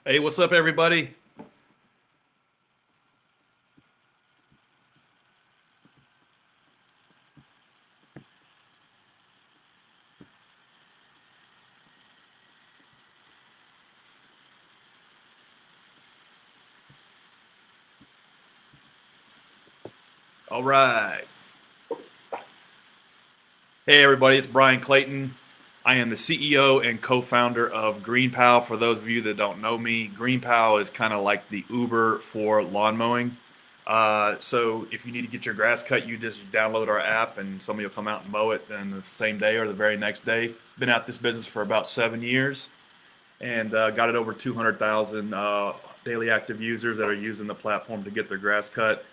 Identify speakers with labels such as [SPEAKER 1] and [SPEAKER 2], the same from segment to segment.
[SPEAKER 1] Hey, what's up, everybody? All right. Hey, everybody, it's Bryan Clayton. I am the CEO and co founder of GreenPal. For those of you that don't know me, GreenPal is kind of like the Uber for lawn mowing. So if you need to get your grass cut, you just download our app and somebody will come out and mow it then the same day or the very next day. Been at this business for about 7 years and got it over 200,000 daily active users that are using the platform to get their grass cut.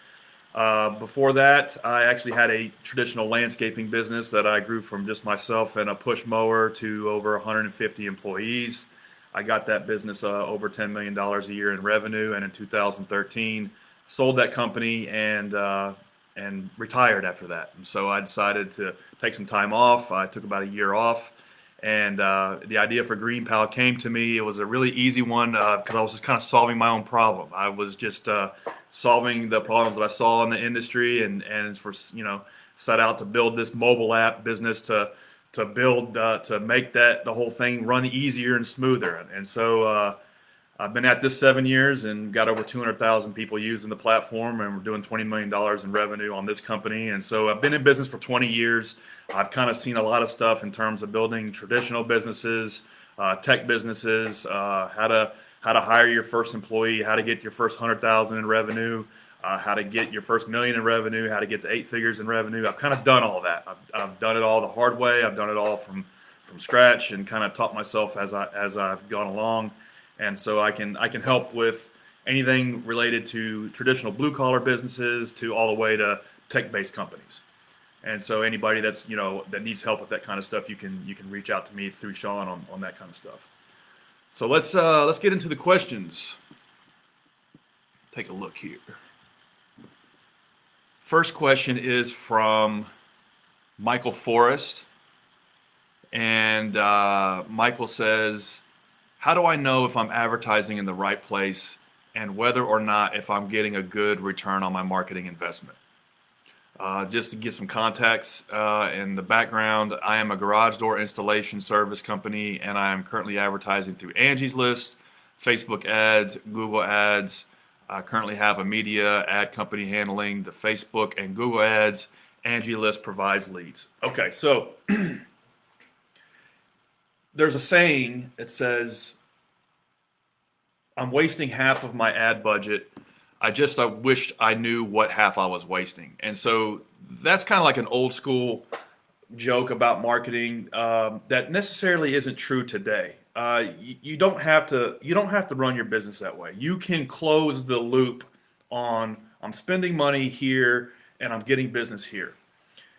[SPEAKER 1] Before that, I actually had a traditional landscaping business that I grew from just myself and a push mower to over 150 employees. I got that business over $10 million a year in revenue, and in 2013, sold that company and retired after that. And so I decided to take some time off. I took about a year off, and the idea for GreenPal came to me. It was a really easy one because I was just kind of solving my own problem. I was just solving the problems that I saw in the industry, and for set out to build this mobile app business to build to make that the whole thing run easier and smoother. And so I've been at this 7 years and got over 200,000 people using the platform, and we're doing $20 million in revenue on this company. And so I've been in business for 20 years. I've kind of seen a lot of stuff in terms of building traditional businesses, tech businesses, how to hire your first employee, how to get your first 100,000 in revenue, how to get your first million in revenue, how to get to 8 figures in revenue. I've kind of done all that. I've done it all the hard way. I've done it all from scratch and kind of taught myself as I've gone along. And so I can help with anything related to traditional blue collar businesses to all the way to tech based companies. And so anybody that's that needs help with that kind of stuff, you can reach out to me through Sean on that kind of stuff. So let's get into the questions. Take a look here. First question is from Michael Forrest, and Michael says, "How do I know if I'm advertising in the right place, and whether or not if I'm getting a good return on my marketing investment?" Just to get some context in the background, I am a garage door installation service company, and I am currently advertising through Angie's List, Facebook ads, Google ads. I currently have a media ad company handling the Facebook and Google ads. Angie List provides leads. Okay, so there's a saying that says, "I'm wasting half of my ad budget. I wished I knew what half I was wasting." And so that's kind of like an old school joke about marketing that necessarily isn't true today. You don't have to run your business that way. You can close the loop on I'm spending money here and I'm getting business here.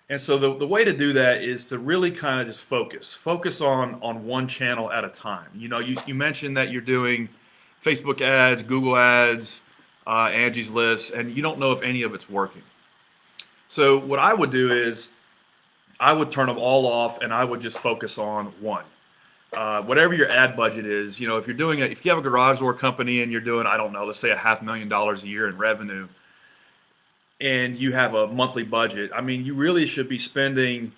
[SPEAKER 1] And so the way to do that is to really kind of just focus on one channel at a time. You mentioned that you're doing Facebook ads, Google ads, Angie's List, and you don't know if any of it's working. So what I would do is I would turn them all off and I would just focus on one. Whatever your ad budget is, if if you have a garage door company and you're doing, I don't know, let's say $500,000 a year in revenue, and you have a monthly budget, I mean, you really should be spending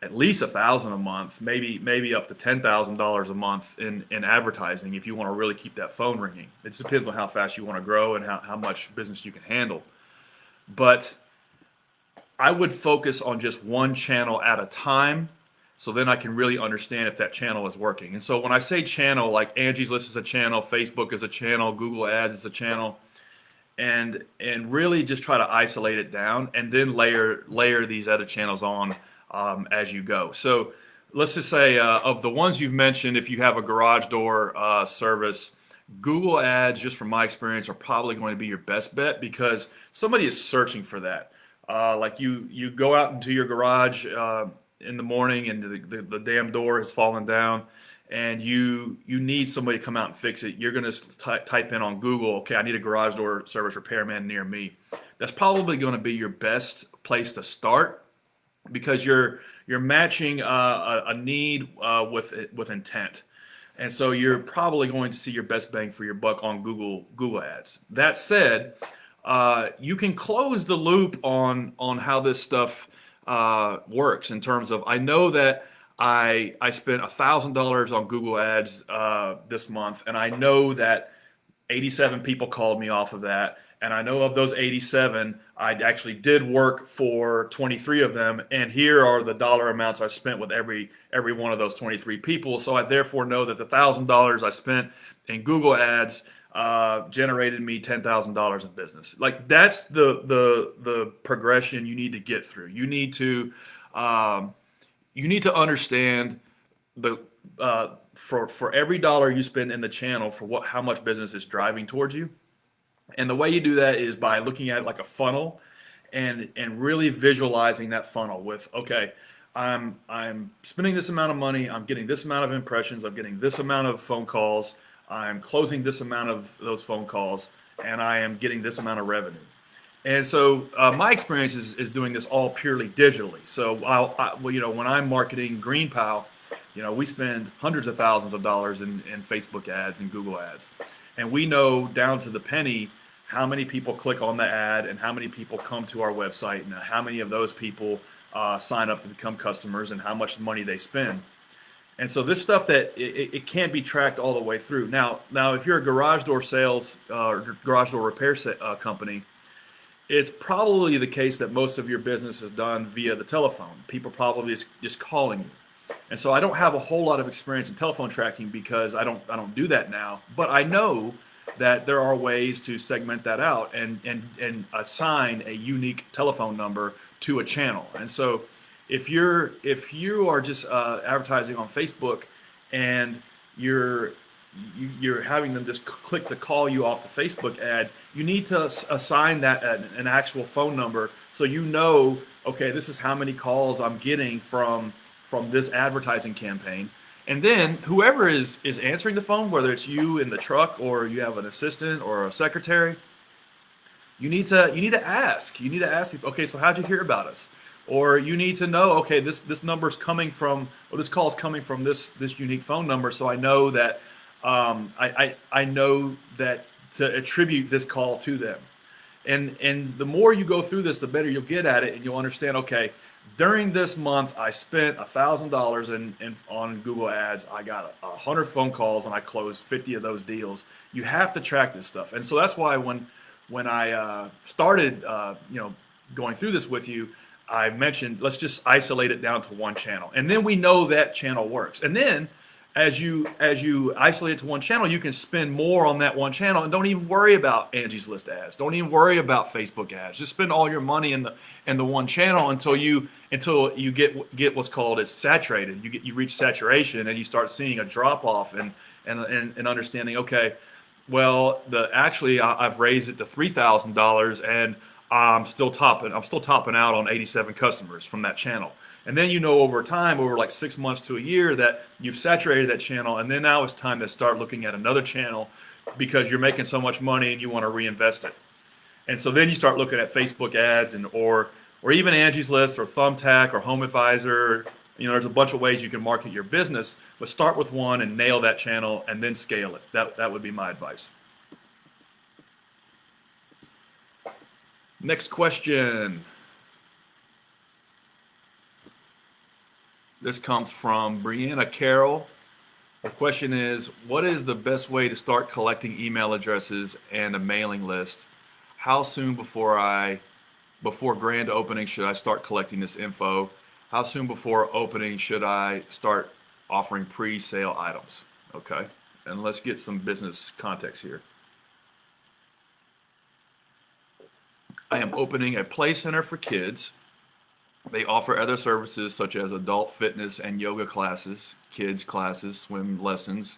[SPEAKER 1] at least $1,000 a month, maybe up to $10,000 a month in advertising if you want to really keep that phone ringing. It depends on how fast you want to grow and how much business you can handle. But I would focus on just one channel at a time, so then I can really understand if that channel is working. And so when I say channel, like Angie's List is a channel, Facebook is a channel, Google Ads is a channel, and really just try to isolate it down and then layer these other channels on as you go. So let's just say of the ones you've mentioned, if you have a garage door service, Google ads, just from my experience, are probably going to be your best bet because somebody is searching for that. Like you go out into your garage in the morning and the damn door has fallen down and you need somebody to come out and fix it. You're going to type in on Google, okay, I need a garage door service repairman near me. That's probably going to be your best place to start, because you're matching a need with intent. And so you're probably going to see your best bang for your buck on Google Ads. That said, you can close the loop on how this stuff works in terms of, I know that I spent $1,000 on Google Ads this month, and I know that 87 people called me off of that. And I know of those 87, I actually did work for 23 of them. And here are the dollar amounts I spent with every one of those 23 people. So I therefore know that the $1,000 I spent in Google Ads generated me $10,000 in business. Like, that's the progression you need to get through. You need to understand the for every dollar you spend in the channel, for how much business is driving towards you. And the way you do that is by looking at it like a funnel, and really visualizing that funnel with, okay, I'm spending this amount of money, I'm getting this amount of impressions, I'm getting this amount of phone calls, I'm closing this amount of those phone calls, and I am getting this amount of revenue. And so my experience is doing this all purely digitally. So when I'm marketing GreenPow, we spend hundreds of thousands of dollars in Facebook ads and Google ads. And we know down to the penny how many people click on the ad and how many people come to our website and how many of those people sign up to become customers and how much money they spend. And so this stuff that it can't be tracked all the way through. Now if you're a garage door sales or garage door repair company, it's probably the case that most of your business is done via the telephone. People probably just calling you. And so I don't have a whole lot of experience in telephone tracking because I don't do that now. But I know that there are ways to segment that out and assign a unique telephone number to a channel. And so if you are just advertising on Facebook and you're having them just click to call you off the Facebook ad, you need to assign that an actual phone number, so okay, this is how many calls I'm getting from this advertising campaign. And then whoever is answering the phone, whether it's you in the truck or you have an assistant or a secretary, you need to ask. You need to ask, okay, so how'd you hear about us? Or you need to know, okay, this number's coming from, or this call is coming from this unique phone number, so I know that I know that to attribute this call to them. And the more you go through this, the better you'll get at it, and you'll understand, okay, during this month I spent $1,000 on Google Ads. I got 100 phone calls and I closed 50 of those deals. You have to track this stuff. And so that's why when I started going through this with you, I mentioned, let's just isolate it down to one channel. And then we know that channel works. And then as you isolate it to one channel, you can spend more on that one channel and don't even worry about Angie's List ads. Don't even worry about Facebook ads. Just spend all your money in the one channel until you get what's called, it's saturated. You reach saturation and you start seeing a drop off and understanding, okay, well, I've raised it to $3,000 and I'm still topping out on 87 customers from that channel. And then over time, over like 6 months to a year, that you've saturated that channel, and then now it's time to start looking at another channel because you're making so much money and you want to reinvest it. And so then you start looking at Facebook ads or even Angie's List or Thumbtack or Home Advisor. There's a bunch of ways you can market your business, but start with one and nail that channel and then scale it. That would be my advice. Next question. This comes from Brianna Carroll. The question is, what is the best way to start collecting email addresses and a mailing list? How soon before grand opening should I start collecting this info? How soon before opening should I start offering pre-sale items? Okay, and let's get some business context here. I am opening a play center for kids. They offer other services such as adult fitness and yoga classes, kids classes, swim lessons,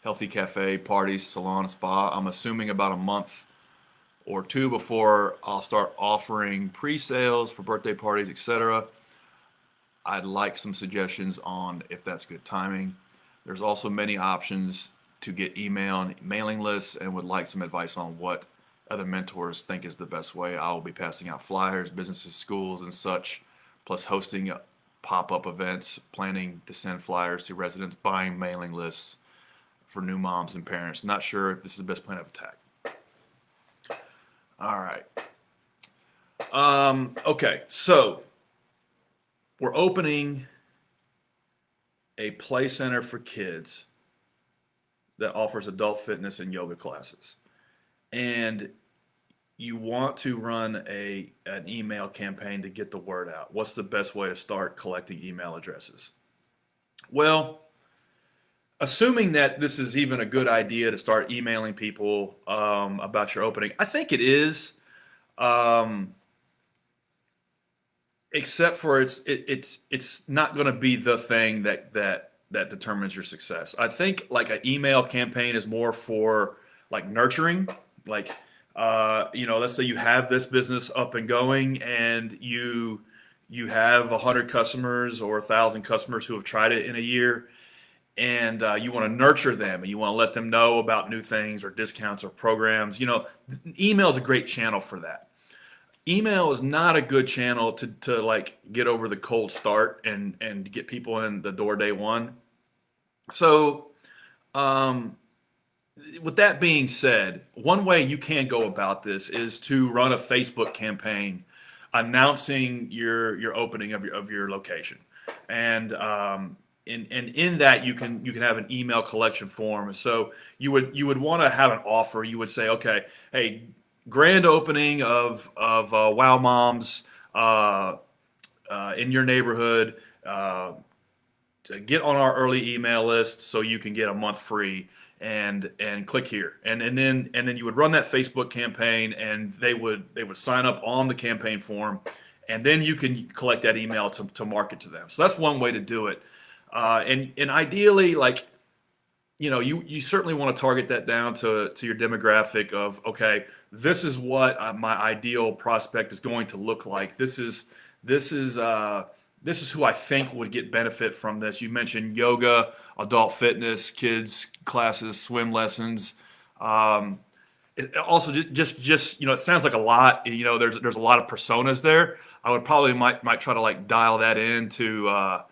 [SPEAKER 1] healthy cafe, parties, salon, spa. I'm assuming about a month or two before I'll start offering pre-sales for birthday parties, etc. I'd like some suggestions on if that's good timing. There's also many options to get email and mailing lists, and would like some advice on what other mentors think is the best way. I will be passing out flyers, businesses, schools, and such, plus hosting pop-up events, planning to send flyers to residents, buying mailing lists. for new moms and parents. Not sure if this is the best plan of attack. All right. Okay, so we're opening a play center for kids that offers adult fitness and yoga classes. And you want to run an email campaign to get the word out. What's the best way to start collecting email addresses? Well, assuming that this is even a good idea to start emailing people about your opening, I think it is. Except for it's not going to be the thing that determines your success. I think like an email campaign is more for like nurturing, like let's say you have this business up and going, and you have 100 customers or 1,000 customers who have tried it in a year, and you want to nurture them, and you want to let them know about new things or discounts or programs. Email is a great channel for that. Email is not a good channel to like get over the cold start and get people in the door day one. So, with that being said, one way you can go about this is to run a Facebook campaign announcing your opening of your location, and in that you can have an email collection form. So you would want to have an offer. You would say, okay, hey, grand opening of Wow Moms in your neighborhood. To get on our early email list so you can get a month free, and click here, and then you would run that Facebook campaign, and they would sign up on the campaign form, and then you can collect that email to market to them. So that's one way to do it, and ideally, like, you certainly want to target that down to your demographic of, okay, this is what my ideal prospect is going to look like. This is who I think would get benefit from this. You mentioned yoga, adult fitness, kids classes, swim lessons. Also, just it sounds like a lot. There's a lot of personas there. I would probably might try to like dial that in to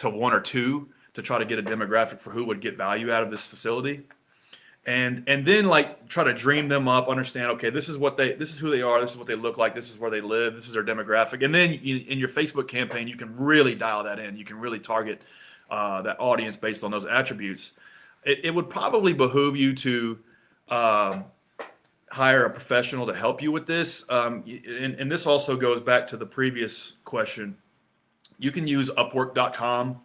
[SPEAKER 1] one or two to try to get a demographic for who would get value out of this facility. And then like try to dream them up, understand, okay, this is who they are, this is what they look like, this is where they live, this is their demographic. And then in your Facebook campaign, you can really dial that in. You can really target that audience based on those attributes. It would probably behoove you to hire a professional to help you with this. And this also goes back to the previous question. You can use Upwork.com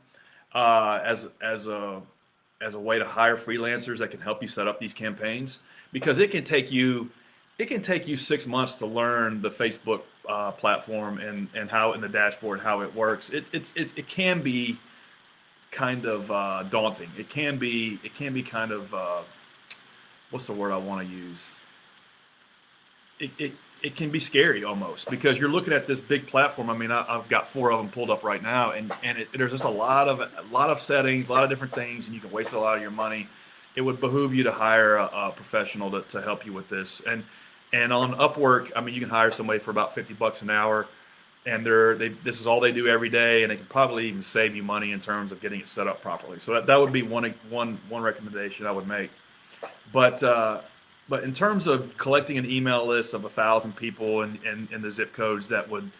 [SPEAKER 1] as a way to hire freelancers that can help you set up these campaigns, because it can take you 6 months to learn the Facebook platform and how in the dashboard how it works. It can be kind of daunting. It can be kind of what's the word I want to use? It can be scary almost, because you're looking at this big platform. I mean, I've got 4 of them pulled up right now, and there's just a lot of settings, a lot of different things, and you can waste a lot of your money. It would behoove you to hire a professional to help you with this. And on Upwork, I mean, you can hire somebody for about $50 an hour, and this is all they do every day, and it can probably even save you money in terms of getting it set up properly. So that would be one recommendation I would make. But in terms of collecting an email list of 1,000 people in the zip codes that would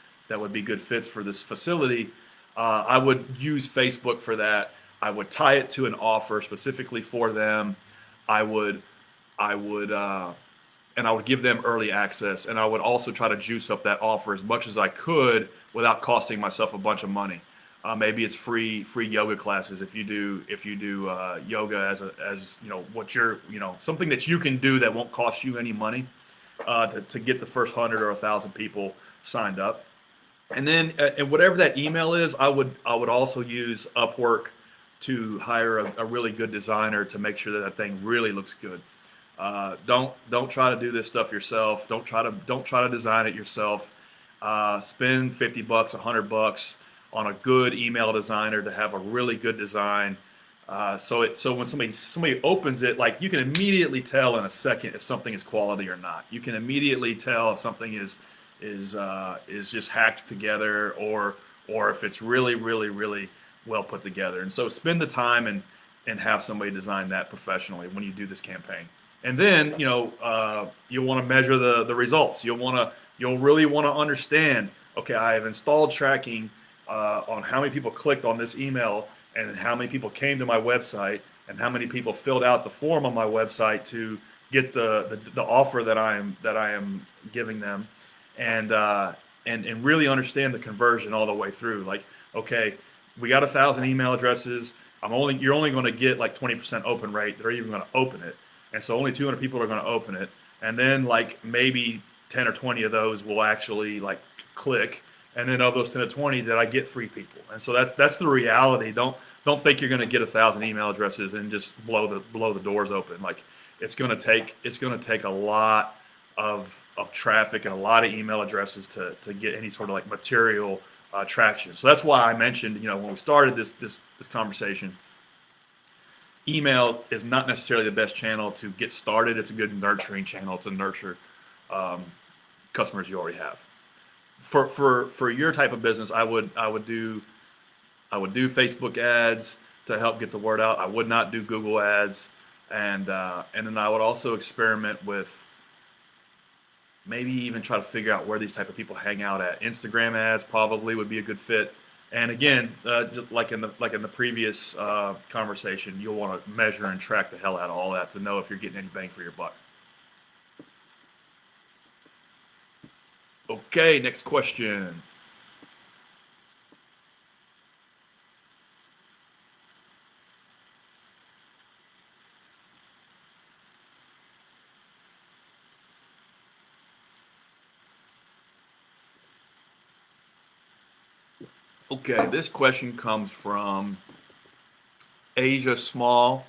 [SPEAKER 1] be good fits for this facility, I would use Facebook for that. I would tie it to an offer specifically for them. I would give them early access, and I would also try to juice up that offer as much as I could without costing myself a bunch of money. Maybe it's free yoga classes if you do yoga as what you're something that you can do that won't cost you any money to get the first 100 or 1,000 people signed up. And then and whatever that email is, I would also use Upwork to hire a really good designer to make sure that thing really looks good. Don't try to do this stuff yourself. Don't try to design it yourself. Spend $50, $100 on a good email designer to have a really good design. So when somebody opens it, like, you can immediately tell in a second if something is quality or not. You can immediately tell if something is just hacked together, or if it's really, really, really well put together. And so spend the time and have somebody design that professionally when you do this campaign. And then, you'll want to measure the results. You'll really want to understand, okay, I have installed tracking on how many people clicked on this email and how many people came to my website and how many people filled out the form on my website to get the offer that I am giving them, and really understand the conversion all the way through. Like, okay, we got 1,000 email addresses. You're only going to get like 20% open rate. They're even going to open it, and so only 200 people are going to open it, and then like maybe 10 or 20 of those will actually like click, and then of those 10 or 20, did I get 3 people? And so that's the reality. Don't think you're going to get 1,000 email addresses and just blow the doors open. Like, it's going to take a lot of traffic and a lot of email addresses to get any sort of like material traction. So that's why I mentioned, when we started this conversation, email is not necessarily the best channel to get started. It's a good nurturing channel to nurture customers you already have. For your type of business, I would do Facebook ads to help get the word out. I would not do Google ads, and then I would also experiment with maybe even try to figure out where these type of people hang out at. Instagram ads probably would be a good fit. And again, just like in the previous conversation, you'll want to measure and track the hell out of all that to know if you're getting any bang for your buck. Okay, next question. Okay, this question comes from Asia Small.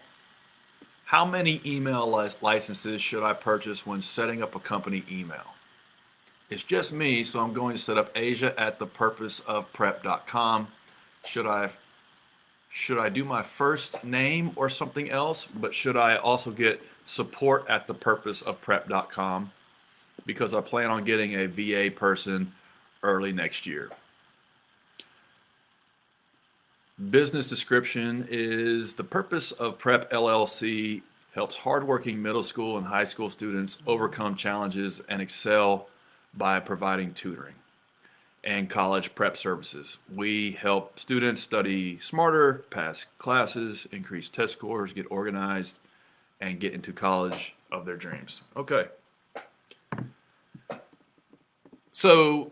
[SPEAKER 1] How many email licenses should I purchase when setting up a company email? It's just me, so I'm going to set up Asia at thepurposeofprep.com. Should I do my first name or something else? But should I also get support at thepurposeofprep.com? Because I plan on getting a VA person early next year. Business description is the purpose of Prep LLC helps hardworking middle school and high school students overcome challenges and excel by providing tutoring and college prep services. We help students study smarter, pass classes, increase test scores, get organized, and get into college of their dreams. Okay. So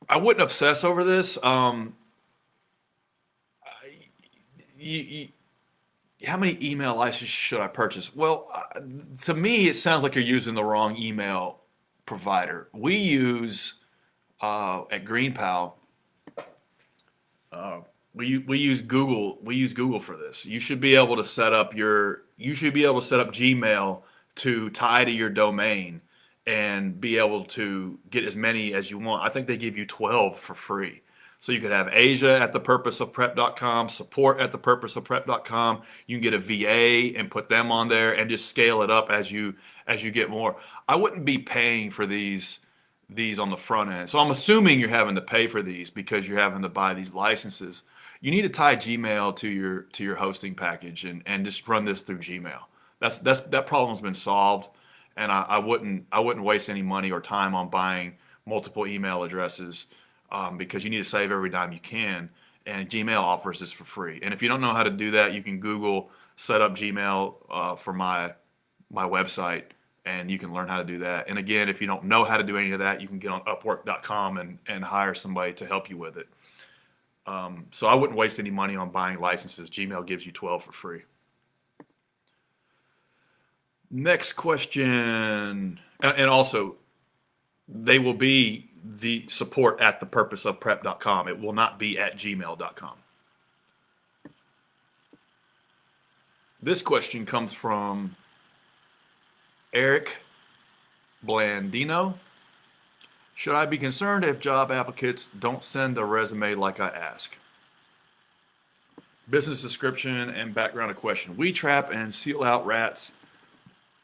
[SPEAKER 1] I wouldn't obsess over this. How many email licenses should I purchase? Well, to me, it sounds like you're using the wrong email provider. We use at GreenPal. We use Google. We use Google for this. You should be able to set up Gmail to tie to your domain and be able to get as many as you want. I think they give you 12 for free. So you could have Asia at thepurposeofprep.com, support at thepurposeofprep.com. You can get a VA and put them on there and just scale it up as you get more. I wouldn't be paying for these on the front end. So I'm assuming you're having to pay for these because you're having to buy these licenses. You need to tie Gmail to your hosting package and just run this through Gmail. That problem's been solved, and I wouldn't waste any money or time on buying multiple email addresses. Because you need to save every dime you can, and Gmail offers this for free. And if you don't know how to do that, you can Google set up Gmail for my website, and you can learn how to do that. And again, if you don't know how to do any of that, you can get on Upwork.com and hire somebody to help you with it. So I wouldn't waste any money on buying licenses. Gmail gives you 12 for free. Next question, and also they will be the support at thepurposeofprep.com. It will not be at gmail.com. This question comes from Eric Blandino. Should I be concerned if job applicants don't send a resume like I ask? Business description and background of question. We trap and seal out rats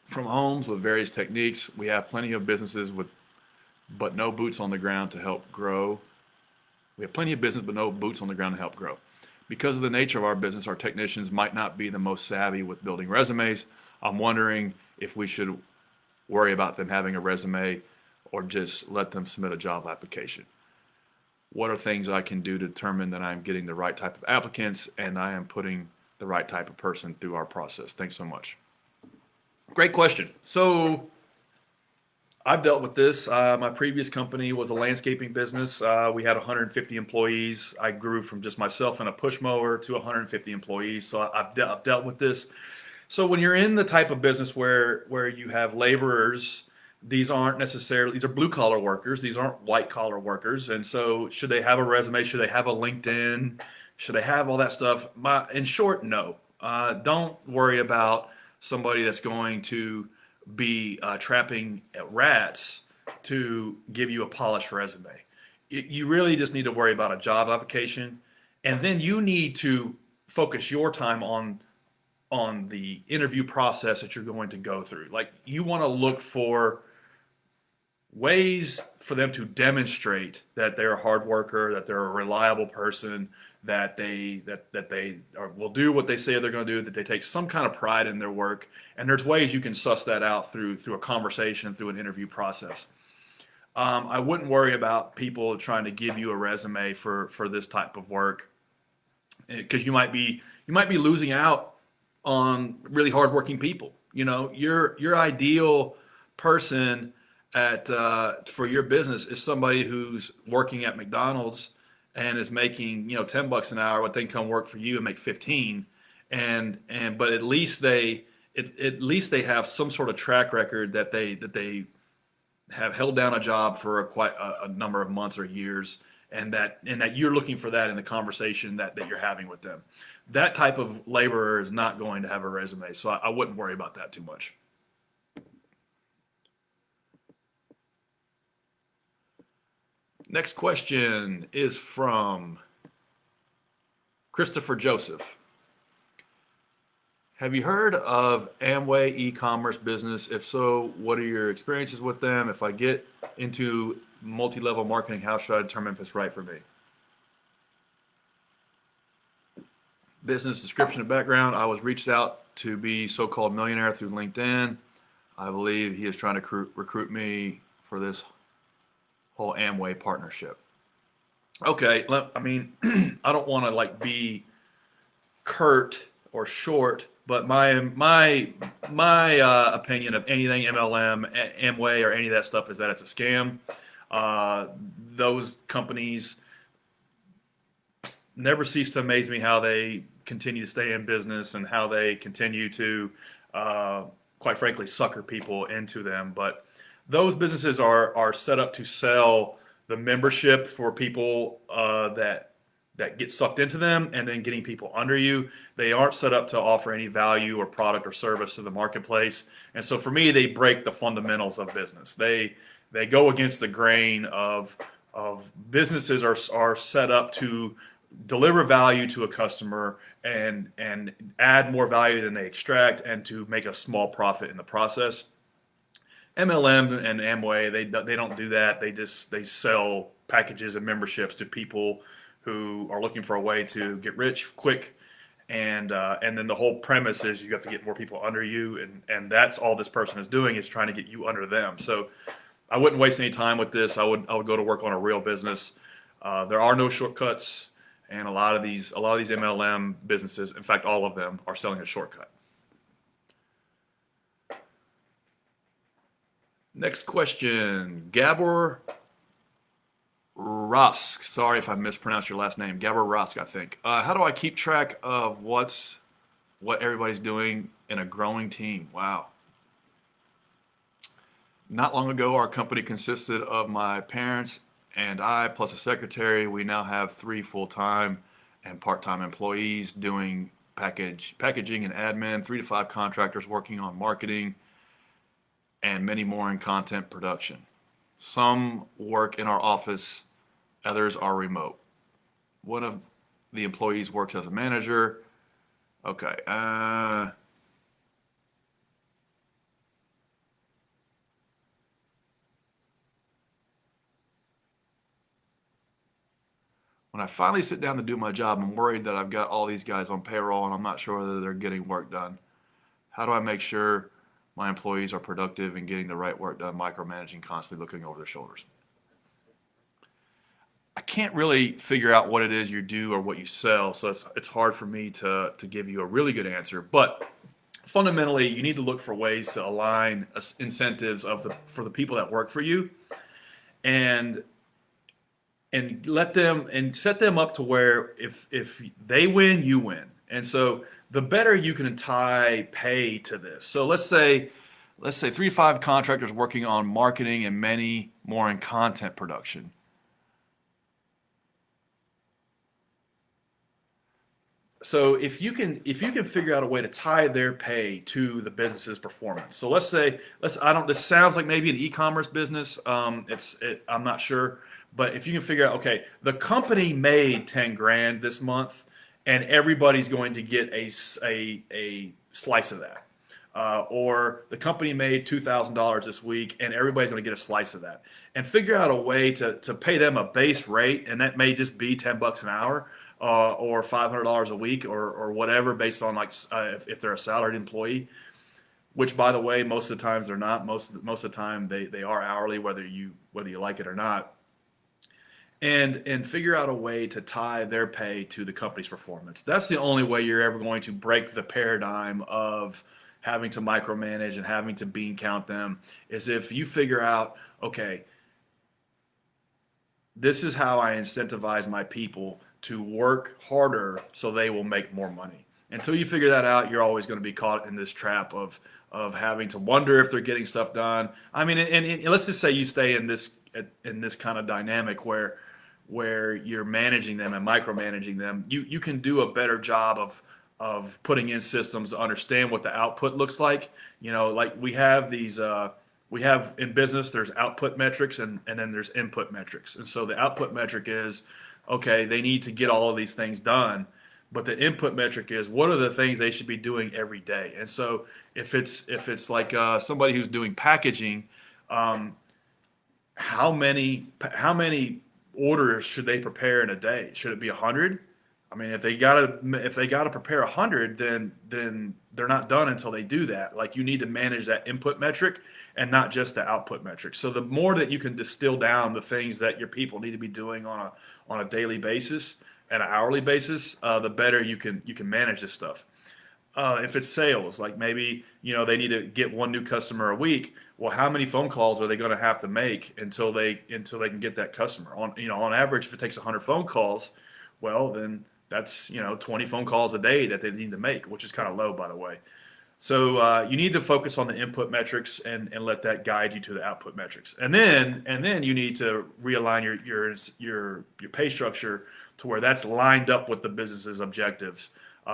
[SPEAKER 1] from homes with various techniques. We have plenty of businesses but no boots on the ground to help grow. We have plenty of business, but no boots on the ground to help grow. because of the nature of our business, our technicians might not be the most savvy with building resumes. I'm wondering if we should worry about them having a resume or just let them submit a job application. What are things I can do to determine that I'm getting the right type of applicants and I am putting the right type of person through our process? Thanks so much. Great question. So I've dealt with this. My previous company was a landscaping business. We had 150 employees. I grew from just myself and a push mower to 150 employees. So I've dealt with this. So when you're in the type of business where you have laborers, these aren't necessarily, these are blue collar workers. These aren't white collar workers. And so should they have a resume? Should they have a LinkedIn? Should they have all that stuff? In short, no. Don't worry about somebody that's going to be trapping rats to give you a polished resume. You really just need to worry about a job application, and then you need to focus your time on the interview process that you're going to go through. Like, you want to look for ways for them to demonstrate that they're a hard worker, that they're a reliable person, that they will do what they say they're going to do, that they take some kind of pride in their work. And there's ways you can suss that out through a conversation, through an interview process. I wouldn't worry about people trying to give you a resume for this type of work, because you might be losing out on really hardworking people. You know, your ideal person for your business is somebody who's working at McDonald's and is making, $10 an hour, what they can come work for you and make 15, but at least they have some sort of track record that they have held down a job for quite a number of months or years, and that you're looking for that in the conversation that you're having with them. That type of laborer is not going to have a resume, so I wouldn't worry about that too much. Next question is from Christopher Joseph. Have you heard of Amway E-commerce business? If so, what are your experiences with them? If I get into multi-level marketing, how should I determine if it's right for me? Business description and background. I was reached out to be so-called millionaire through LinkedIn. I believe he is trying to recruit me for this whole Amway partnership. Okay, I mean, I don't want to be curt or short, but my opinion of anything MLM, Amway, or any of that stuff is that it's a scam. Those companies never cease to amaze me how they continue to stay in business and how they continue to, quite frankly, sucker people into them. But those businesses are set up to sell the membership for people that get sucked into them, and then getting people under you. They aren't set up to offer any value or product or service to the marketplace. And so for me, they break the fundamentals of business. They go against the grain of businesses are set up to deliver value to a customer and add more value than they extract, and to make a small profit in the process. MLM and Amway, they don't do that. They sell packages and memberships to people who are looking for a way to get rich quick, and then the whole premise is you have to get more people under you, and that's all this person is doing, is trying to get you under them. So I wouldn't waste any time with this. I would go to work on a real business. There are no shortcuts, and a lot of these MLM businesses, in fact, all of them, are selling a shortcut. Next question, Gabor Rusk. Sorry if I mispronounced your last name. Gabor Rusk, I think. How do I keep track of what everybody's doing in a growing team? Wow. Not long ago, our company consisted of my parents and I, plus a secretary. We now have 3 full-time and part-time employees doing packaging and admin, 3 to 5 contractors working on marketing, and many more in content production. Some work in our office, others are remote. One of the employees works as a manager. Okay. when I finally sit down to do my job, I'm worried that I've got all these guys on payroll and I'm not sure whether they're getting work done. How do I make sure my employees are productive and getting the right work done, micromanaging, constantly looking over their shoulders? I can't really figure out what it is you do or what you sell, so it's hard for me to give you a really good answer. But fundamentally, you need to look for ways to align incentives for the people that work for you, and let them and set them up to where if they win, you win. And so the better you can tie pay to this. So let's say 3 to 5 contractors working on marketing and many more in content production. So if you can figure out a way to tie their pay to the business's performance. So this sounds like maybe an e-commerce business. I'm not sure, but if you can figure out, okay, the company made 10 grand this month, and everybody's going to get a slice of that. Or the company made $2,000 this week, and everybody's going to get a slice of that. And figure out a way to pay them a base rate, and that may just be $10 an hour, or $500 a week, or whatever, based on if they're a salaried employee. Which, by the way, most of the times they're not. Most of the time they are hourly, whether you like it or not. And figure out a way to tie their pay to the company's performance. That's the only way you're ever going to break the paradigm of having to micromanage and having to bean count them, is if you figure out, okay, this is how I incentivize my people to work harder so they will make more money. Until you figure that out, you're always going to be caught in this trap of having to wonder if they're getting stuff done. I mean, and let's just say you stay in this kind of dynamic where you're managing them and micromanaging them. You can do a better job of putting in systems to understand what the output looks like. Like we have these. We have in business, there's output metrics and then there's input metrics. And so the output metric is, okay, they need to get all of these things done. But the input metric is, what are the things they should be doing every day? And so if it's like somebody who's doing packaging, how many orders should they prepare in a day? Should it be 100? I mean, if they gotta prepare 100, then they're not done until they do that. Like, you need to manage that input metric and not just the output metric. So the more that you can distill down the things that your people need to be doing on a daily basis and an hourly basis, the better you can manage this stuff. If it's sales, like maybe they need to get one new customer a week. Well, how many phone calls are they going to have to make until they can get that customer? On average, if it takes 100 phone calls, well, then that's 20 phone calls a day that they need to make, which is kind of low, by the way. So you need to focus on the input metrics and let that guide you to the output metrics, and then you need to realign your pay structure to where that's lined up with the business's objectives.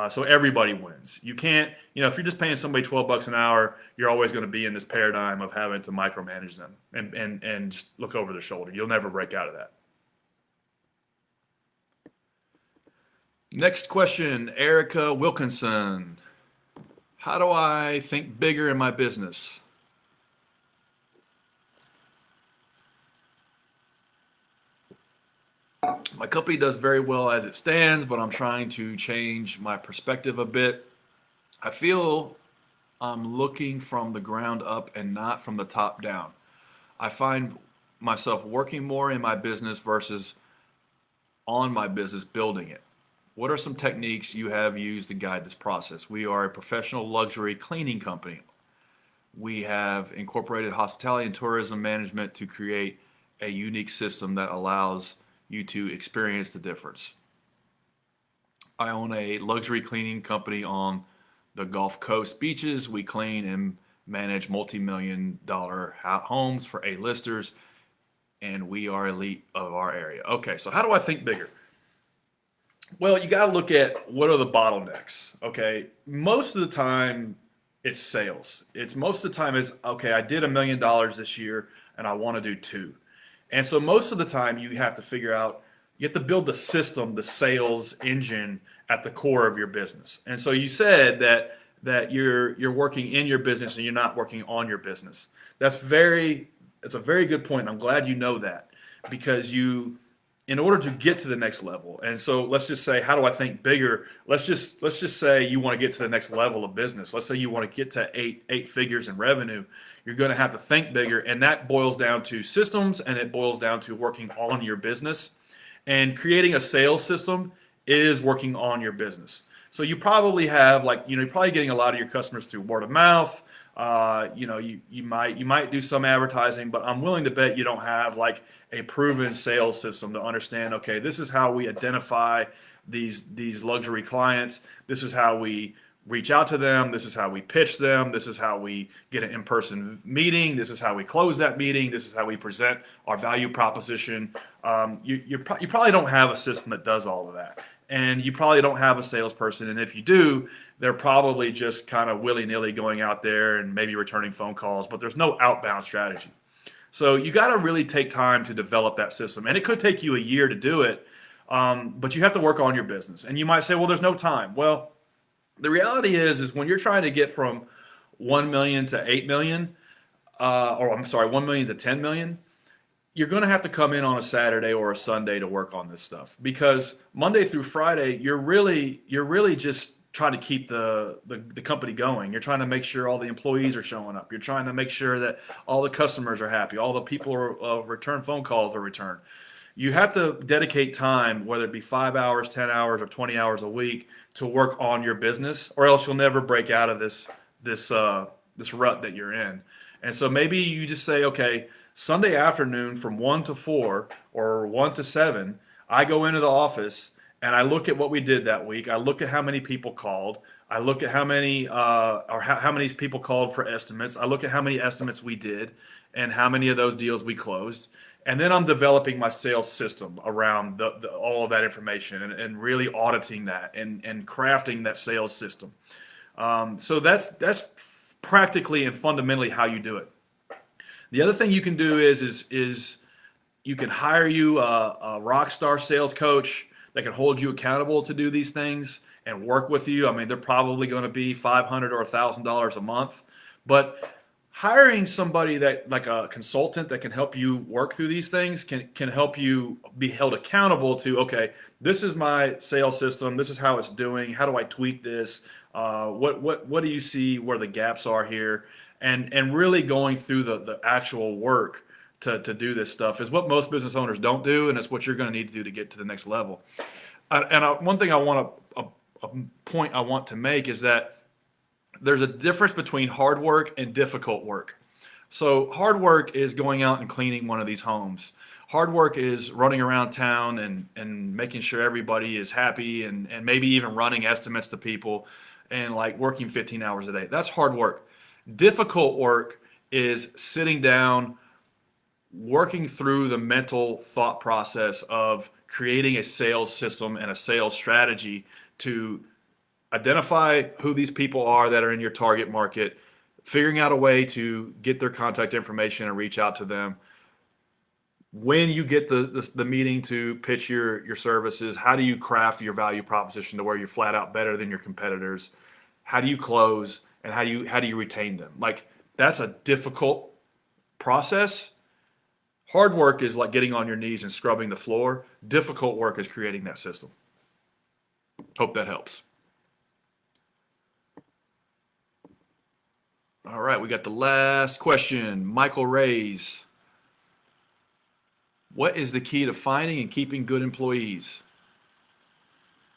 [SPEAKER 1] So everybody wins. You can't, if you're just paying somebody $12 an hour, you're always going to be in this paradigm of having to micromanage them and just look over their shoulder. You'll never break out of that. Next question, Erica Wilkinson. How do I think bigger in my business? My company does very well as it stands, but I'm trying to change my perspective a bit. I feel I'm looking from the ground up and not from the top down. I find myself working more in my business versus on my business building it. What are some techniques you have used to guide this process? We are a professional luxury cleaning company. We have incorporated hospitality and tourism management to create a unique system that allows you to experience the difference. I own a luxury cleaning company on the Gulf Coast beaches. We clean and manage multi-million-dollar homes for A-listers, and we are elite of our area. Okay, so how do I think bigger? Well, you got to look at what are the bottlenecks. Okay, most of the time it's sales. Most of the time is, okay, I did $1 million this year and I want to do 2. And so most of the time you have to figure out, you have to build the system, the sales engine at the core of your business. And so you said that you're working in your business and you're not working on your business. It's a very good point. I'm glad you know that, because you in order to get to the next level. And so let's just say, how do I think bigger? Let's just say you want to get to the next level of business. Let's say you want to get to eight figures in revenue. You're going to have to think bigger, and that boils down to systems, and it boils down to working on your business. And creating a sales system is working on your business. So you probably have, like, you're probably getting a lot of your customers through word of mouth. You might do some advertising, but I'm willing to bet you don't have like a proven sales system to understand, okay, this is how we identify these luxury clients. This is how we reach out to them. This is how we pitch them. This is how we get an in-person meeting. This is how we close that meeting. This is how we present our value proposition. You probably don't have a system that does all of that. And you probably don't have a salesperson. And if you do, they're probably just kind of willy-nilly going out there and maybe returning phone calls, but there's no outbound strategy. So you got to really take time to develop that system. And it could take you a year to do it, but you have to work on your business. And you might say, well, there's no time. Well, the reality is when you're trying to get from 1 million to 8 million, or I'm sorry, 1 million to 10 million, you're going to have to come in on a Saturday or a Sunday to work on this stuff, because Monday through Friday, you're really just trying to keep the company going. You're trying to make sure all the employees are showing up. You're trying to make sure that all the customers are happy. All the people return phone calls are returned. You have to dedicate time, whether it be 5 hours, 10 hours, or 20 hours a week, to work on your business, or else you'll never break out of this rut that you're in. And so maybe you just say, okay, Sunday afternoon from 1 to 4 or 1 to 7, I go into the office and I look at what we did that week. I look at how many people called. I look at how many how many people called for estimates. I look at how many estimates we did and how many of those deals we closed. And then I'm developing my sales system around all of that information, and really auditing that and crafting that sales system. So that's practically and fundamentally how you do it. The other thing you can do is you can hire you a rock star sales coach that can hold you accountable to do these things and work with you. I mean, they're probably going to be $500 or $1,000 a month, but hiring somebody that, like a consultant that can help you work through these things, can help you be held accountable to, okay, this is my sales system. This is how it's doing. How do I tweak this? What do you see where the gaps are here? And really going through the actual work to do this stuff is what most business owners don't do, and it's what you're going to need to do to get to the next level. One thing a point I want to make is that there's a difference between hard work and difficult work. So hard work is going out and cleaning one of these homes. Hard work is running around town and making sure everybody is happy, and maybe even running estimates to people and like working 15 hours a day. That's hard work. Difficult work is sitting down, working through the mental thought process of creating a sales system and a sales strategy to identify who these people are that are in your target market, figuring out a way to get their contact information and reach out to them. When you get the meeting to pitch your services, how do you craft your value proposition to where you're flat out better than your competitors? How do you close, and how do you retain them? Like, that's a difficult process. Hard work is like getting on your knees and scrubbing the floor. Difficult work is creating that system. Hope that helps. All right, we got the last question. Michael Rays. What is the key to finding and keeping good employees?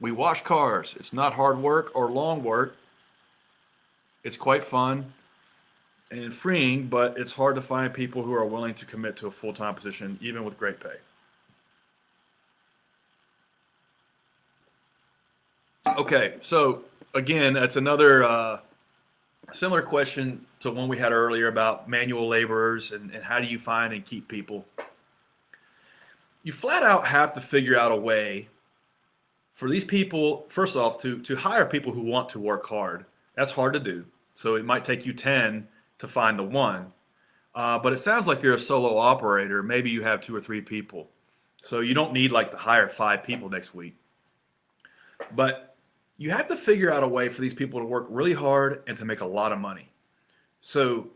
[SPEAKER 1] We wash cars. It's not hard work or long work. It's quite fun and freeing, but it's hard to find people who are willing to commit to a full-time position, even with great pay. Okay, so again, that's another similar question to one we had earlier about manual laborers and how do you find and keep people. You flat out have to figure out a way for these people, first off, to hire people who want to work hard. That's hard to do. So it might take you 10 to find the one. But it sounds like you're a solo operator. Maybe you have 2 or 3 people. So you don't need like to hire 5 people next week. But you have to figure out a way for these people to work really hard and to make a lot of money. So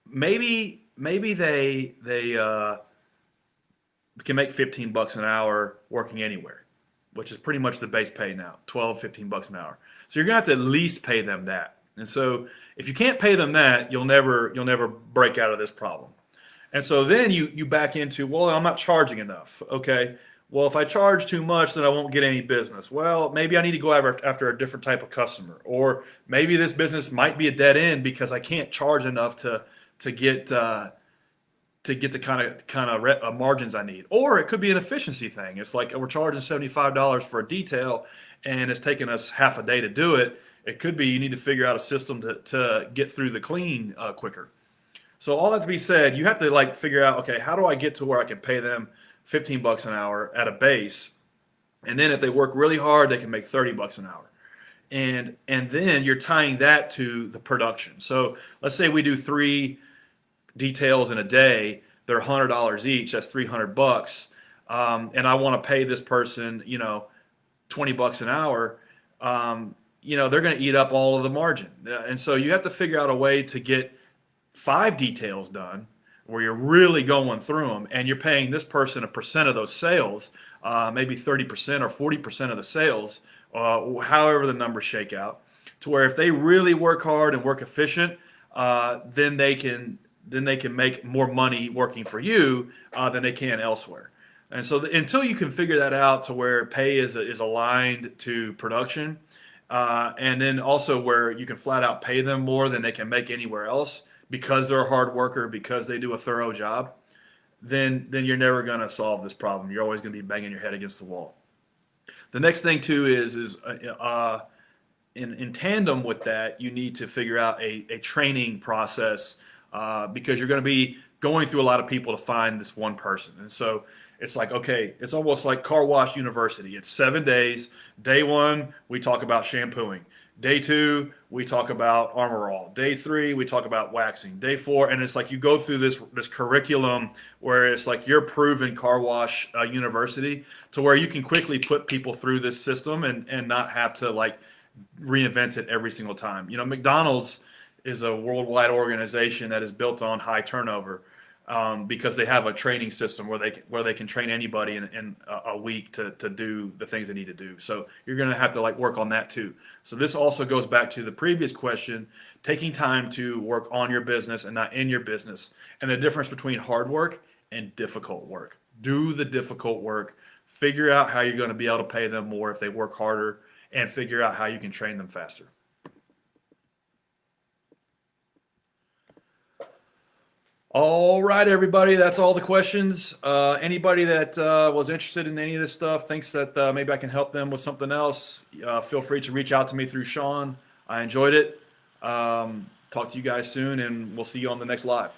[SPEAKER 1] maybe they can make 15 bucks an hour working anywhere, which is pretty much the base pay now, 12, 15 bucks an hour. So you're gonna have to at least pay them that. And so if you can't pay them that, you'll never break out of this problem. And so then you back into, well, I'm not charging enough. Okay. Well, if I charge too much, then I won't get any business. Well, maybe I need to go after a different type of customer, or maybe this business might be a dead end because I can't charge enough to get the kind of margins I need. Or it could be an efficiency thing. It's like we're charging $75 for a detail, and it's taking us half a day to do it. It could be you need to figure out a system to get through the clean quicker. So all that to be said, you have to like figure out, okay, how do I get to where I can pay them 15 bucks an hour at a base, and then if they work really hard, they can make 30 bucks an hour. And then you're tying that to the production. So let's say we do 3 details in a day, they're $100 each, that's 300 bucks. And I want to pay this person, 20 bucks an hour. They're going to eat up all of the margin. And so you have to figure out a way to get 5 details done where you're really going through them, and you're paying this person a percent of those sales, maybe 30% or 40% of the sales, however the numbers shake out, to where if they really work hard and work efficient, then they can make more money working for you than they can elsewhere. And so until you can figure that out to where pay is aligned to production, and then also where you can flat out pay them more than they can make anywhere else because they're a hard worker, because they do a thorough job, then you're never going to solve this problem. You're always going to be banging your head against the wall. The next thing too is in tandem with that, you need to figure out a training process, because you're going to be going through a lot of people to find this one person. And so it's like, okay, it's almost like Car Wash University. It's 7 days. Day 1, we talk about shampooing. Day 2, we talk about Armor All. Day 3, we talk about waxing. Day 4, and it's like you go through this curriculum where it's like you're proven Car Wash University, to where you can quickly put people through this system and not have to like reinvent it every single time. McDonald's is a worldwide organization that is built on high turnover, because they have a training system where they can train anybody in a week to do the things they need to do. So you're going to have to like work on that too. So this also goes back to the previous question, taking time to work on your business and not in your business, and the difference between hard work and difficult work. Do the difficult work, figure out how you're going to be able to pay them more if they work harder, and figure out how you can train them faster. All right, everybody, that's all the questions. Anybody that was interested in any of this stuff, thinks that maybe I can help them with something else, feel free to reach out to me through Sean. I enjoyed it. Talk to you guys soon, and we'll see you on the next live.